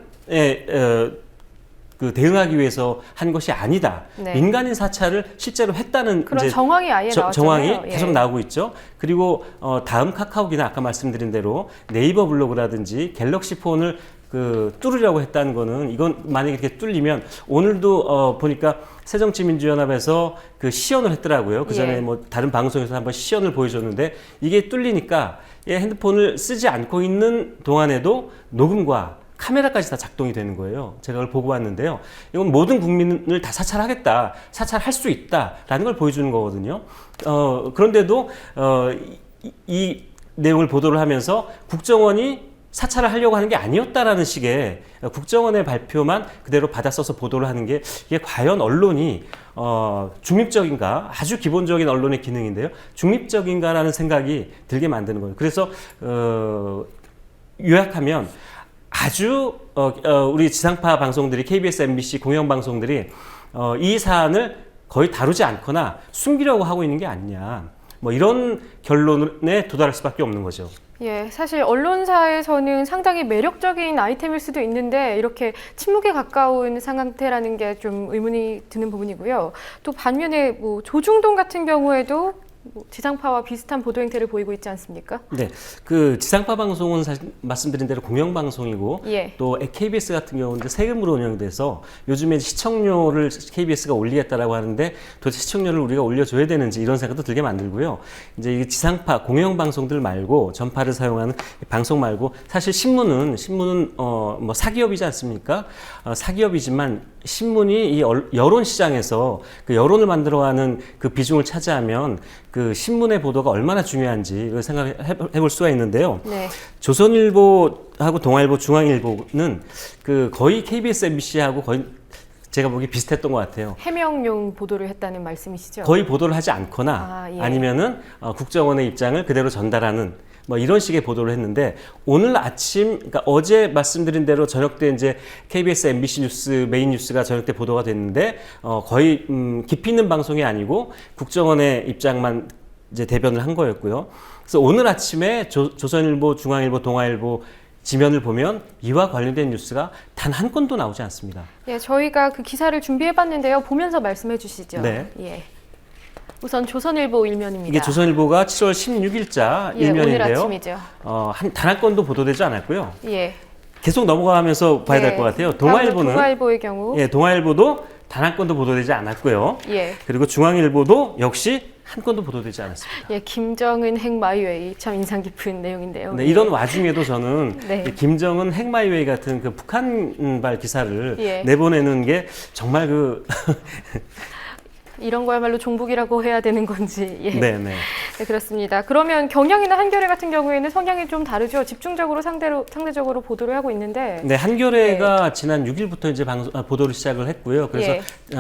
그 대응하기 위해서 한 것이 아니다. 네. 민간인 사찰을 실제로 했다는 그런 이제 정황이 아예 나왔잖아요. 정황이 예. 계속 나오고 있죠. 그리고 다음 카카오기나 아까 말씀드린 대로 네이버 블로그라든지 갤럭시 폰을 그 뚫으려고 했다는 거는 이건 만약에 이렇게 뚫리면 오늘도 보니까 새정치민주연합에서 그 시연을 했더라고요. 그 전에 예. 뭐 다른 방송에서 한번 시연을 보여줬는데 이게 뚫리니까 핸드폰을 쓰지 않고 있는 동안에도 녹음과 카메라까지 다 작동이 되는 거예요. 제가 그걸 보고 왔는데요. 이건 모든 국민을 다 사찰하겠다, 사찰할 수 있다라는 걸 보여주는 거거든요. 그런데도 이 내용을 보도를 하면서 국정원이 사찰을 하려고 하는 게 아니었다라는 식의 국정원의 발표만 그대로 받아 써서 보도를 하는 게 이게 과연 언론이 중립적인가? 아주 기본적인 언론의 기능인데요. 중립적인가라는 생각이 들게 만드는 거예요. 그래서 요약하면 아주 우리 지상파 방송들이 KBS, MBC 공영방송들이 이 사안을 거의 다루지 않거나 숨기려고 하고 있는 게 아니냐. 뭐 이런 결론에 도달할 수밖에 없는 거죠. 예, 사실 언론사에서는 상당히 매력적인 아이템일 수도 있는데 이렇게 침묵에 가까운 상태라는 게 좀 의문이 드는 부분이고요. 또 반면에 뭐 조중동 같은 경우에도 뭐 지상파와 비슷한 보도 행태를 보이고 있지 않습니까? 네, 그 지상파 방송은 사실 말씀드린 대로 공영방송이고 예. 또 KBS 같은 경우는 세금으로 운영돼서 요즘에 시청료를 KBS가 올리겠다라고 하는데 도대체 시청료를 우리가 올려줘야 되는지 이런 생각도 들게 만들고요. 이제 이 지상파 공영방송들 말고 전파를 사용하는 방송 말고 사실 신문은 뭐 사기업이지 않습니까? 사기업이지만 신문이 이 여론 시장에서 그 여론을 만들어가는 그 비중을 차지하면 그 신문의 보도가 얼마나 중요한지 생각해 볼 수가 있는데요. 네. 조선일보하고 동아일보, 중앙일보는 그 거의 KBS, MBC하고 거의 제가 보기 비슷했던 것 같아요. 해명용 보도를 했다는 말씀이시죠? 거의 보도를 하지 않거나 예. 아니면은 국정원의 입장을 그대로 전달하는 뭐 이런 식의 보도를 했는데 오늘 아침, 그러니까 어제 말씀드린 대로 저녁 때 이제 KBS, MBC 뉴스 메인 뉴스가 저녁 때 보도가 됐는데 거의 깊이 있는 방송이 아니고 국정원의 입장만 이제 대변을 한 거였고요. 그래서 오늘 아침에 조선일보, 중앙일보, 동아일보 지면을 보면 이와 관련된 뉴스가 단 한 건도 나오지 않습니다. 예, 저희가 그 기사를 준비해봤는데요. 보면서 말씀해 주시죠. 네. 예. 우선 조선일보 일면입니다. 이게 조선일보가 7월 16일자 예, 일면인데요. 오늘 아침이죠. 단 한 건도 보도되지 않았고요. 예. 계속 넘어가면서 봐야 될 것 같아요. 동아일보는 동아일보의 경우 예, 동아일보도 단 한 건도 보도되지 않았고요. 예. 그리고 중앙일보도 역시 한 건도 보도되지 않았습니다. 예, 김정은 핵마이웨이 참 인상 깊은 내용인데요. 네, 이런 와중에도 저는 네. 김정은 핵마이웨이 같은 그 북한발 기사를 예. 내보내는 게 정말 이런 거야말로 종북이라고 해야 되는 건지. 예. 네. 네, 그렇습니다. 그러면 경향이나 한겨레 같은 경우에는 성향이 좀 다르죠. 집중적으로 상대적으로 보도를 하고 있는데. 네, 한겨레가 지난 6일부터 이제 보도를 시작을 했고요. 그래서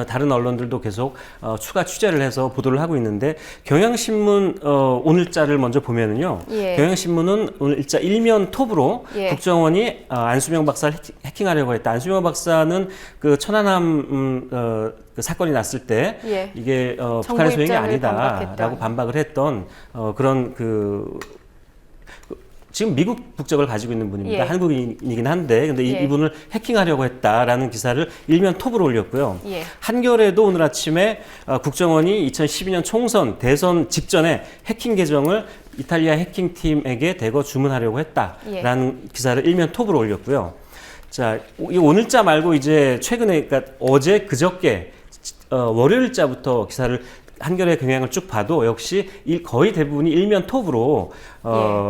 다른 언론들도 계속 추가 취재를 해서 보도를 하고 있는데 경향신문 오늘자를 먼저 보면은요. 예. 경향신문은 오늘 일자 일면 톱으로 예. 국정원이 안수명 박사를 해킹하려고 했다. 안수명 박사는 그 천안함 그 사건이 났을 때 예. 이게 북한의 소행이 아니다라고 반박했던. 반박을 했던 그런 지금 미국 국적을 가지고 있는 분입니다. 예. 한국인이긴 한데 근데 예. 이분을 해킹하려고 했다라는 기사를 일면 톱으로 올렸고요. 예. 한겨레도 오늘 아침에 국정원이 2012년 총선 대선 직전에 해킹 계정을 이탈리아 해킹팀에게 대거 주문하려고 했다라는 기사를 일면 톱으로 올렸고요. 자, 이 오늘자 말고 이제 최근에 그러니까 어제 그저께 월요일자부터 기사를 한겨레 경향을 쭉 봐도 역시 거의 대부분이 일면 톱으로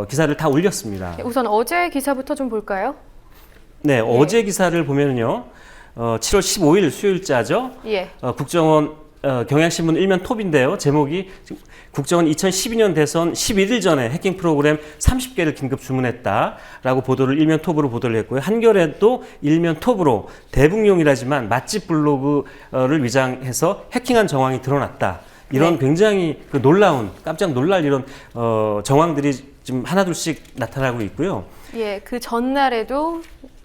기사를 다 올렸습니다. 우선 어제 기사부터 좀 볼까요? 네, 어제 기사를 보면요. 7월 15일 수요일자죠. 예. 국정원 경향신문 일면 톱인데요. 제목이 국정원 2012년 대선 11일 전에 해킹 프로그램 30개를 긴급 주문했다라고 보도를 일면 톱으로 보도를 했고요. 한겨레도 일면 톱으로 대북용이라지만 맛집 블로그를 위장해서 해킹한 정황이 드러났다. 이런 굉장히 깜짝 놀랄 이런 정황들이 지금 하나둘씩 나타나고 있고요. 예, 그 전날에도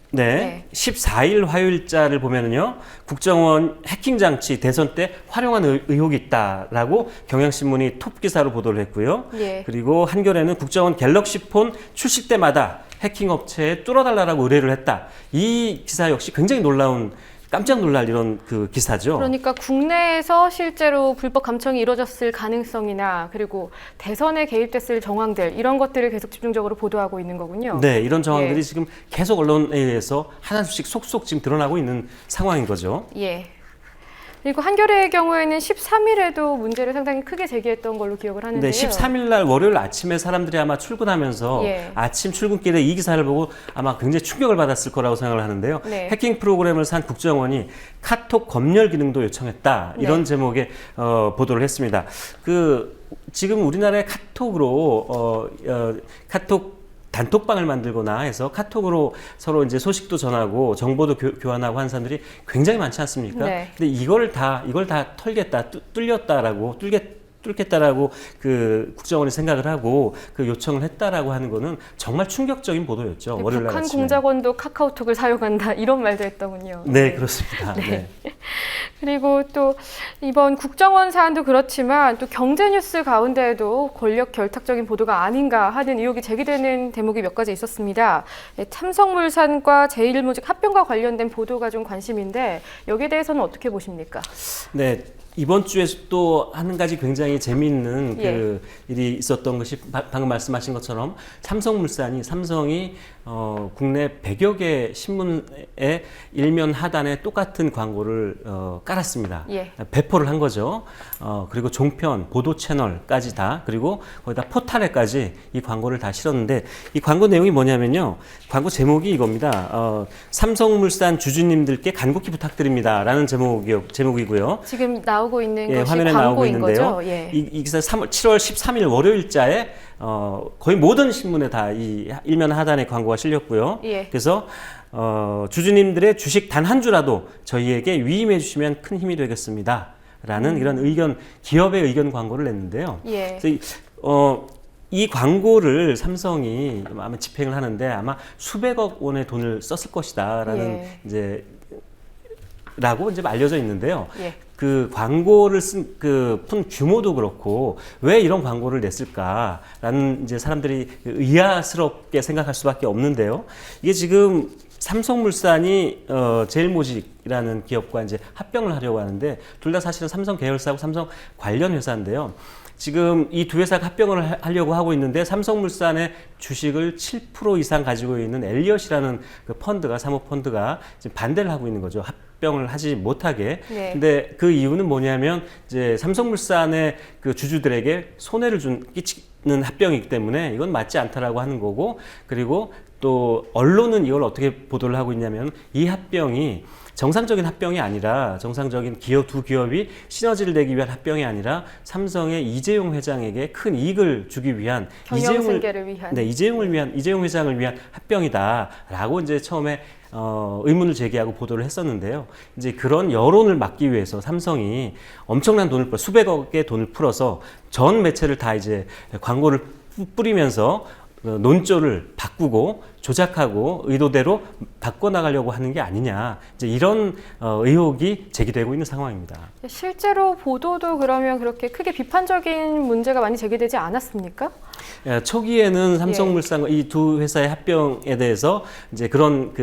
네. 14일 화요일자를 보면은요, 국정원 해킹 장치 대선 때 활용한 의혹이 있다라고 경향신문이 톱 기사로 보도를 했고요. 예. 그리고 한겨레는 국정원 갤럭시폰 출시 때마다 해킹 업체에 뚫어달라고 의뢰를 했다. 이 기사 역시 굉장히 깜짝 놀랄 이런 그 기사죠. 그러니까 국내에서 실제로 불법 감청이 이루어졌을 가능성이나 그리고 대선에 개입됐을 정황들 이런 것들을 계속 집중적으로 보도하고 있는 거군요. 네, 이런 정황들이 예. 지금 계속 언론에 의해서 하나씩 속속 지금 드러나고 있는 상황인 거죠. 예. 그리고 한겨레의 경우에는 13일에도 문제를 상당히 크게 제기했던 걸로 기억을 하는데요. 네, 13일 날 월요일 아침에 사람들이 아마 출근하면서 예. 아침 출근길에 이 기사를 보고 아마 굉장히 충격을 받았을 거라고 생각을 하는데요. 네. 해킹 프로그램을 산 국정원이 카톡 검열 기능도 요청했다. 이런 네. 제목의 보도를 했습니다. 지금 우리나라의 카톡으로 카톡 단톡방을 만들거나 해서 카톡으로 서로 이제 소식도 전하고 정보도 교환하고 하는 사람들이 굉장히 많지 않습니까? 네. 근데 이걸 다 털겠다, 뚫겠다라고 그 국정원이 생각을 하고 그 요청을 했다라고 하는 거는 정말 충격적인 보도였죠. 월요일 날 북한 아침에. 공작원도 카카오톡을 사용한다 이런 말도 했더군요. 네, 그렇습니다. 네. 그리고 또 이번 국정원 사안도 그렇지만 또 경제 뉴스 가운데에도 권력 결탁적인 보도가 아닌가 하는 의혹이 제기되는 대목이 몇 가지 있었습니다. 네, 삼성물산과 제일모직 합병과 관련된 보도가 좀 관심인데 여기에 대해서는 어떻게 보십니까? 네. 이번 주에 또 한 가지 굉장히 재미있는 그 일이 있었던 것이 방금 말씀하신 것처럼 삼성이 국내 100여 개 신문의 일면 하단에 똑같은 광고를 깔았습니다. 예. 배포를 한 거죠. 그리고 종편, 보도 채널까지 다 그리고 거기다 포탈에까지 이 광고를 다 실었는데 이 광고 내용이 뭐냐면요. 광고 제목이 이겁니다. 삼성물산 주주님들께 간곡히 부탁드립니다라는 제목이고요. 지금 나오고 있는 것이 화면에 나오고 광고인 있는데요. 거죠? 예. 이 기사 7월 13일 월요일자에 거의 모든 신문에 다 이 일면 하단에 광고가 실렸고요. 예. 그래서 주주님들의 주식 단 한 주라도 저희에게 위임해 주시면 큰 힘이 되겠습니다. 라는 이런 기업의 의견 광고를 냈는데요. 예. 그래서 이 광고를 삼성이 아마 집행을 하는데 아마 수백억 원의 돈을 썼을 것이다라는 라고 이제 알려져 있는데요. 예. 그 광고를 푼 규모도 그렇고 왜 이런 광고를 냈을까라는 이제 사람들이 의아스럽게 생각할 수밖에 없는데요. 이게 지금 삼성물산이 제일모직이라는 기업과 이제 합병을 하려고 하는데 둘 다 사실은 삼성 계열사하고 삼성 관련 회사인데요. 지금 이 두 회사가 합병을 하려고 하고 있는데 삼성물산의 주식을 7% 이상 가지고 있는 엘리엇이라는 그 펀드가 사모펀드가 지금 반대를 하고 있는 거죠. 합병을 하지 못하게. 네. 근데 그 이유는 뭐냐면 이제 삼성물산의 그 주주들에게 손해를 끼치는 합병이기 때문에 이건 맞지 않다라고 하는 거고 그리고 또 언론은 이걸 어떻게 보도를 하고 있냐면 이 합병이 정상적인 합병이 아니라 정상적인 두 기업이 시너지를 내기 위한 합병이 아니라 삼성의 이재용 회장에게 큰 이익을 주기 위한 경영승계를 위한 이재용 회장을 위한 합병이다라고 이제 처음에 의문을 제기하고 보도를 했었는데요. 이제 그런 여론을 막기 위해서 삼성이 엄청난 수백억의 돈을 풀어서 전 매체를 다 이제 광고를 뿌리면서 논조를 바꾸고 조작하고 의도대로 바꿔나가려고 하는 게 아니냐 이제 이런 의혹이 제기되고 있는 상황입니다. 실제로 보도도 그러면 그렇게 크게 비판적인 문제가 많이 제기되지 않았습니까? 초기에는 삼성물산과 이 두 회사의 합병에 대해서 이제 그런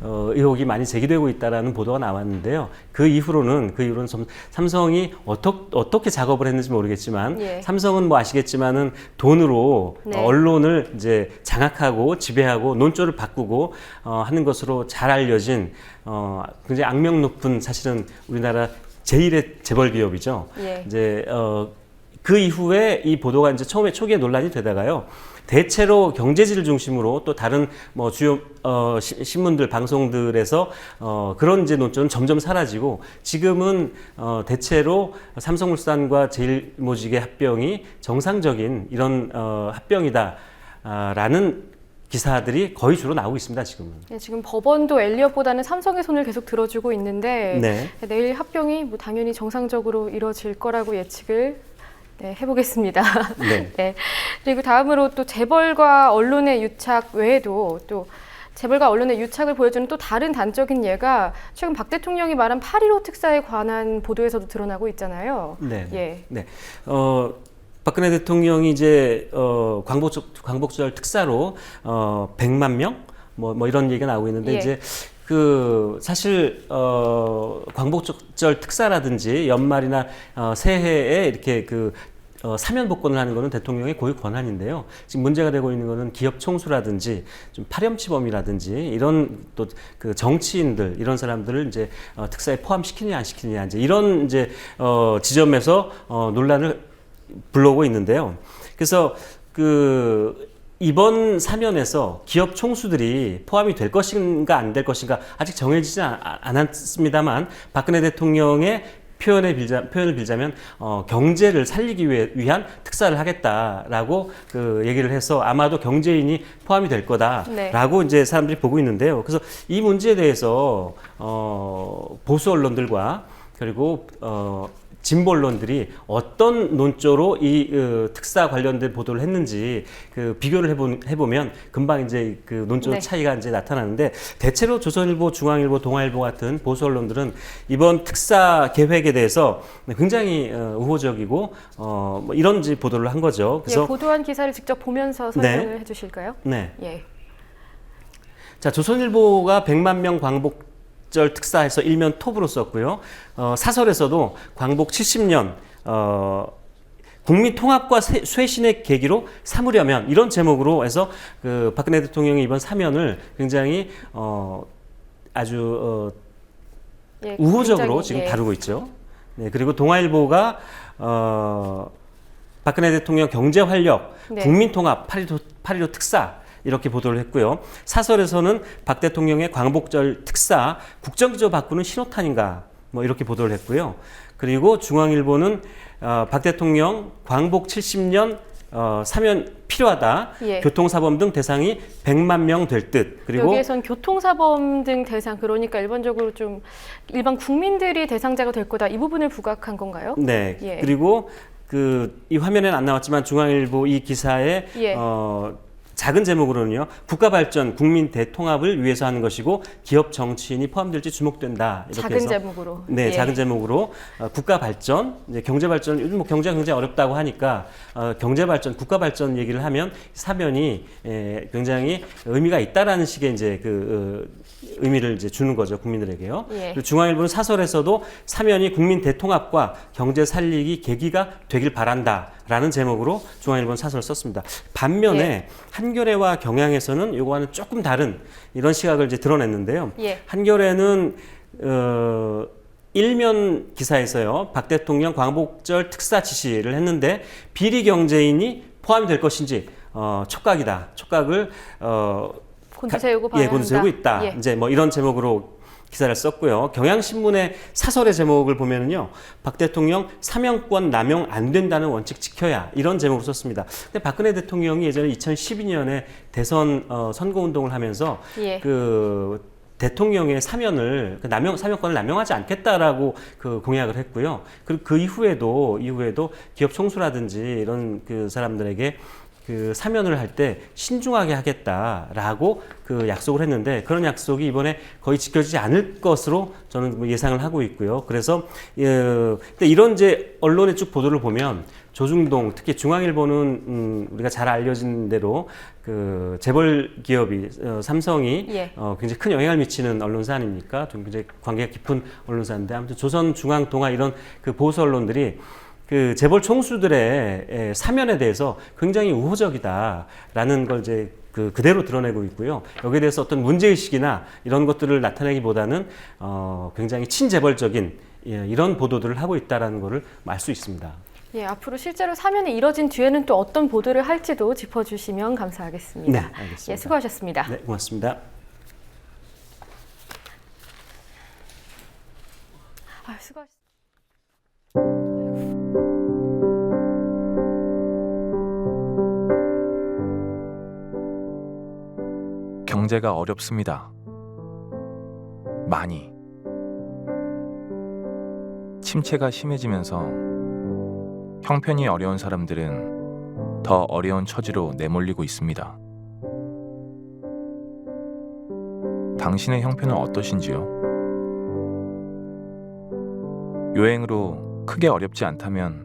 의혹이 많이 제기되고 있다라는 보도가 나왔는데요. 그 이후로는 좀 삼성이 어떻게 작업을 했는지 모르겠지만 예. 삼성은 뭐 아시겠지만은 돈으로 네. 언론을 이제 장악하고 지배하고 논조를 바꾸고 하는 것으로 잘 알려진 굉장히 악명 높은 사실은 우리나라 제1의 재벌 기업이죠. 예. 이제 그 이후에 이 보도가 이제 초기에 논란이 되다가요. 대체로 경제지를 중심으로 또 다른 뭐 주요 신문들, 방송들에서 그런 이제 논조는 점점 사라지고 지금은 대체로 삼성물산과 제일모직의 합병이 정상적인 이런 합병이다라는 기사들이 거의 주로 나오고 있습니다. 지금은. 네, 지금 법원도 엘리엇보다는 삼성의 손을 계속 들어주고 있는데 네. 내일 합병이 뭐 당연히 정상적으로 이뤄질 거라고 예측을 해보겠습니다. 네. 네. 그리고 다음으로 또 재벌과 언론의 유착 외에도 또 재벌과 언론의 유착을 보여주는 또 다른 단적인 예가 최근 박 대통령이 말한 8.15 특사에 관한 보도에서도 드러나고 있잖아요. 네. 예. 네. 박근혜 대통령이 이제 광복절 특사로 100만 명 뭐 이런 얘기가 나오고 있는데 예. 이제 사실 광복절 특사라든지 연말이나 새해에 이렇게 사면 복권을 하는 것은 대통령의 고유 권한인데요. 지금 문제가 되고 있는 것은 기업 총수라든지 좀 파렴치범이라든지 이런 또 정치인들 이런 사람들을 이제 특사에 포함시키느냐 안 시키느냐 이제 이런 이제 지점에서 논란을 불러오고 있는데요. 그래서 이번 사면에서 기업 총수들이 포함이 될 것인가 안 될 것인가 아직 정해지지 않았습니다만 박근혜 대통령의 표현을 빌자면 경제를 살리기 위한 특사를 하겠다라고 얘기를 해서 아마도 경제인이 포함이 될 거다라고 네. 이제 사람들이 보고 있는데요. 그래서 이 문제에 대해서 보수 언론들과 그리고 진보 언론들이 어떤 논조로 이 특사 관련된 보도를 했는지 비교를 해보면 금방 이제 논조 네. 차이가 이제 나타나는데 대체로 조선일보, 중앙일보, 동아일보 같은 보수 언론들은 이번 특사 계획에 대해서 굉장히 우호적이고 뭐 이런 보도를 한 거죠. 그래서 예, 보도한 기사를 직접 보면서 설명을 해주실까요? 네. 예. 자, 조선일보가 100만 명 광복 절 특사에서 일면 톱으로 썼고요. 사설에서도 광복 70년 국민 통합과 쇄신의 계기로 삼으려면 이런 제목으로 해서 박근혜 대통령이 이번 사면을 굉장히 아주 예, 우호적으로 굉장히, 지금 예. 다루고 있죠. 네, 그리고 동아일보가 박근혜 대통령 경제 활력, 네. 국민 통합, 8.15 특사 이렇게 보도를 했고요. 사설에서는 박 대통령의 광복절 특사 국정기조 바꾸는 신호탄인가 뭐 이렇게 보도를 했고요. 그리고 중앙일보는 박 대통령 광복 70년 사면 필요하다. 예. 교통사범 등 대상이 100만 명 될 듯. 그리고 여기에선 교통사범 등 대상, 그러니까 일반적으로 좀 일반 국민들이 대상자가 될 거다, 이 부분을 부각한 건가요? 네. 예. 그리고 이 화면에는 안 나왔지만 중앙일보 이 기사에 예. 작은 제목으로는요. 국가발전, 국민 대통합을 위해서 하는 것이고 기업 정치인이 포함될지 주목된다. 이렇게 작은 해서 제목으로. 네, 예. 작은 제목으로 국가발전, 이제 경제발전, 요즘 뭐 경제가 굉장히 어렵다고 하니까 경제발전, 국가발전 얘기를 하면 사면이 굉장히 의미가 있다라는 식의 이제 의미를 이제 주는 거죠, 국민들에게요. 예. 그리고 중앙일보는 사설에서도 사면이 국민 대통합과 경제 살리기 계기가 되길 바란다라는 제목으로 중앙일보는 사설을 썼습니다. 반면에 예. 한겨레와 경향에서는 요거와는 조금 다른 이런 시각을 이제 드러냈는데요. 예. 한겨레는 일면 기사에서요, 박 대통령 광복절 특사 지시를 했는데 비리 경제인이 포함이 될 것인지 촉각이다. 촉각을 곤두세우고 봐야 곤두세우고 한다. 있다. 예. 이제 뭐 이런 제목으로 기사를 썼고요. 경향신문의 사설의 제목을 보면은요, 박 대통령 사면권 남용 안 된다는 원칙 지켜야, 이런 제목으로 썼습니다. 근데 박근혜 대통령이 예전에 2012년에 대선 선거운동을 하면서 예. 대통령의 사면을 사면권을 남용하지 않겠다라고 공약을 했고요. 그리고 그 이후에도 기업 총수라든지 이런 사람들에게 사면을 할 때 신중하게 하겠다라고 약속을 했는데 그런 약속이 이번에 거의 지켜지지 않을 것으로 저는 예상을 하고 있고요. 그래서 근데 이런 이제 언론의 쭉 보도를 보면 조중동, 특히 중앙일보는 우리가 잘 알려진 대로 그 재벌 기업이 삼성이 예. 굉장히 큰 영향을 미치는 언론사 아닙니까? 좀 굉장히 관계가 깊은 언론사인데 아무튼 조선, 중앙, 동아 이런 그 보수 언론들이 그 재벌 총수들의 사면에 대해서 굉장히 우호적이다라는 걸 이제 그대로 드러내고 있고요. 여기에 대해서 어떤 문제의식이나 이런 것들을 나타내기보다는 굉장히 친재벌적인 이런 보도들을 하고 있다는 것을 알 수 있습니다. 예, 앞으로 실제로 사면이 이뤄진 뒤에는 또 어떤 보도를 할지도 짚어주시면 감사하겠습니다. 네, 알겠습니다. 예, 수고하셨습니다. 네, 고맙습니다. 수고하셨습니다. 경제가 어렵습니다. 많이. 침체가 심해지면서 형편이 어려운 사람들은 더 어려운 처지로 내몰리고 있습니다. 당신의 형편은 어떠신지요? 요행으로 크게 어렵지 않다면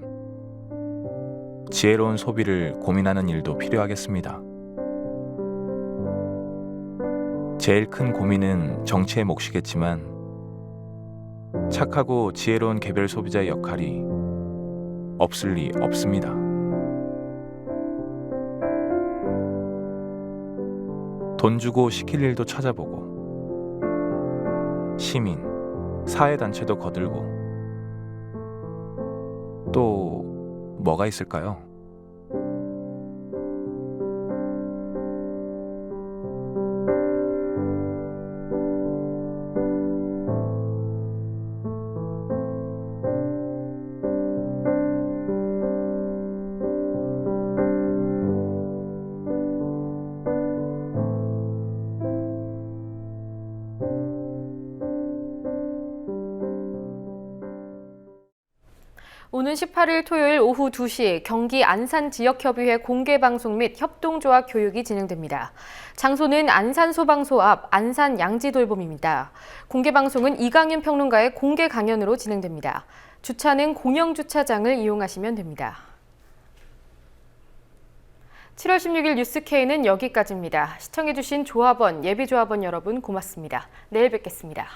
지혜로운 소비를 고민하는 일도 필요하겠습니다. 제일 큰 고민은 정치의 몫이겠지만 착하고 지혜로운 개별 소비자의 역할이 없을 리 없습니다. 돈 주고 시킬 일도 찾아보고 시민, 사회단체도 거들고 또 뭐가 있을까요? 오는 18일 토요일 오후 2시 경기 안산지역협의회 공개방송 및 협동조합 교육이 진행됩니다. 장소는 안산소방서 앞 안산양지돌봄입니다. 공개방송은 이강윤 평론가의 공개 강연으로 진행됩니다. 주차는 공영주차장을 이용하시면 됩니다. 7월 16일 뉴스K는 여기까지입니다. 시청해주신 조합원, 예비조합원 여러분 고맙습니다. 내일 뵙겠습니다.